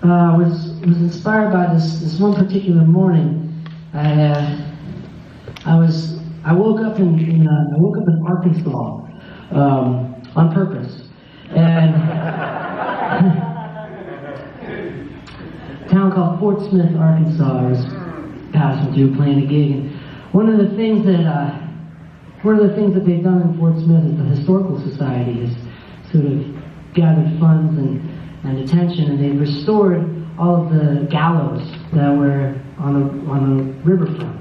was inspired by this one particular morning. I woke up in Arkansas on purpose, and a town called Fort Smith, Arkansas. I was passing through, playing a gig, and one of the things that they've done in Fort Smith is the Historical Society has sort of gathered funds and attention, and they've restored all of the gallows that were on a riverfront,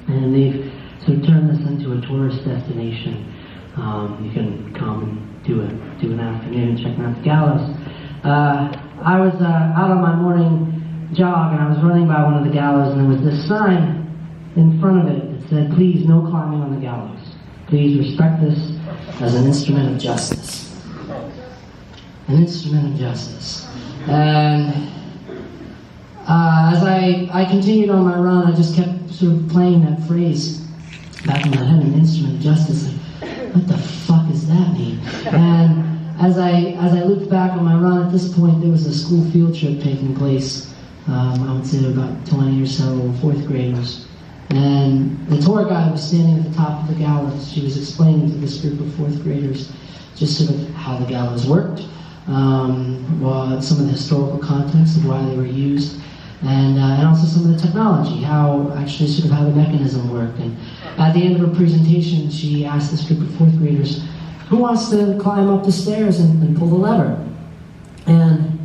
and they've sort of turned this into a tourist destination. You can come and do an afternoon checking out the gallows. I was out on my morning jog, and I was running by one of the gallows, and there was this sign in front of it that said, "Please, no climbing on the gallows. Please respect this as an instrument of justice." An instrument of justice. And as I continued on my run, I just kept sort of playing that phrase back in my head, an instrument of justice. Like, what the fuck does that mean? And as I looked back on my run, at this point there was a school field trip taking place. I would say there were about 20 or so fourth graders. And the tour guide was standing at the top of the gallows. She was explaining to this group of fourth graders just sort of how the gallows worked, some of the historical context of why they were used, and also some of the technology, how the mechanism worked. And at the end of her presentation, she asked this group of fourth graders, "Who wants to climb up the stairs and pull the lever?" And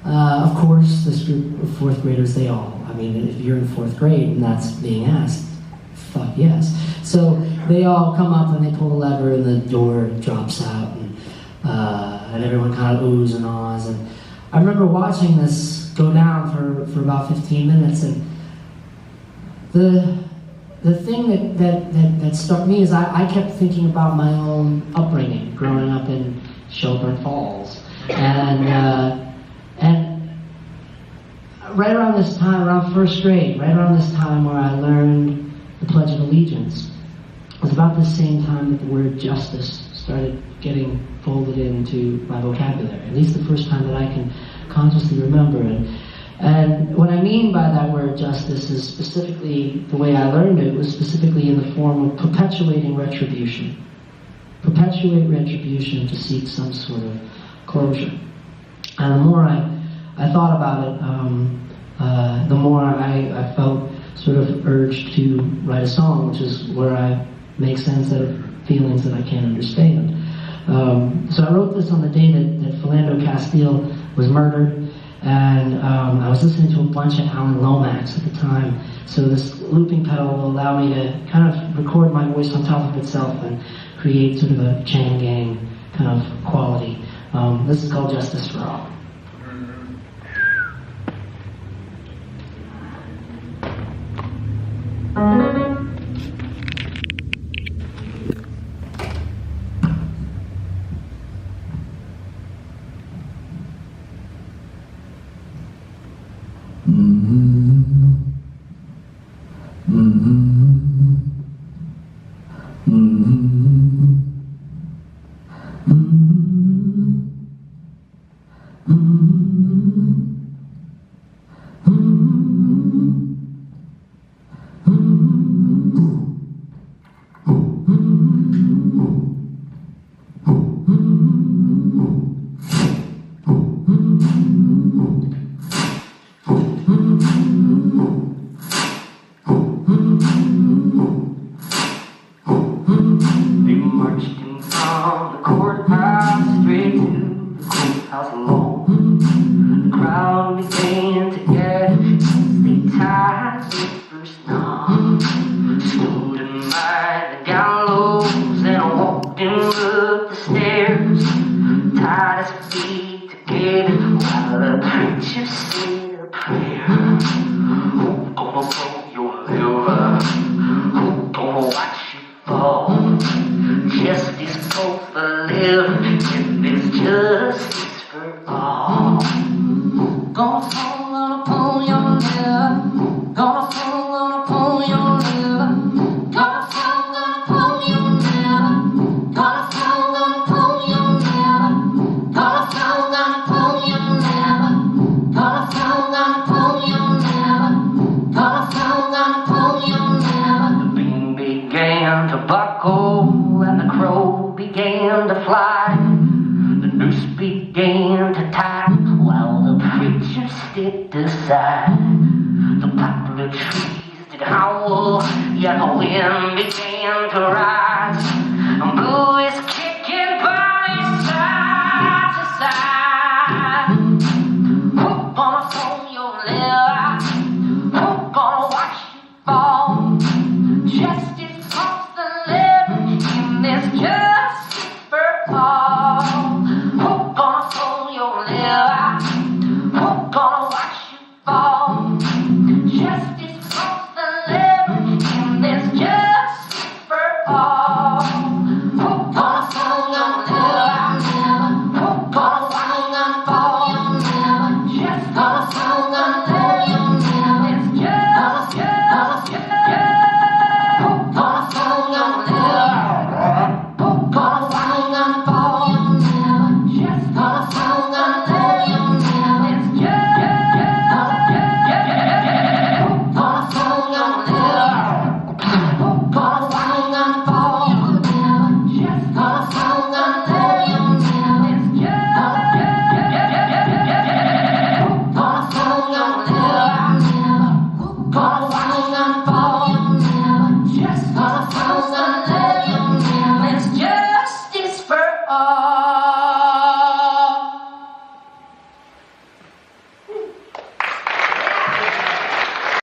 of course, this group of fourth graders, if you're in fourth grade and that's being asked, fuck yes. So they all come up and they pull the lever, and the door drops out, and everyone kind of oohs and ahs. And I remember watching this go down for about 15 minutes, and the thing that struck me is I kept thinking about my own upbringing, growing up in Shelburne Falls, and right around this time, around first grade, right around this time where I learned the Pledge of Allegiance, it was about the same time that the word justice started getting folded into my vocabulary, at least the first time that I can consciously remember it. And what I mean by that word justice is specifically, the way I learned it was specifically in the form of perpetuating retribution. Perpetuate retribution to seek some sort of closure. And the more I thought about it, the more I felt sort of urged to write a song, which is where I make sense out of feelings that I can't understand. So I wrote this on the day that Philando Castile was murdered, and I was listening to a bunch of Alan Lomax at the time, so this looping pedal will allow me to kind of record my voice on top of itself and create sort of a chain gang kind of quality. This is called Justice for All. cuckoo and the crow began to fly. The noose began to tie while the preacher stepped aside. The poplar trees did howl, yeah, the wind began to rise.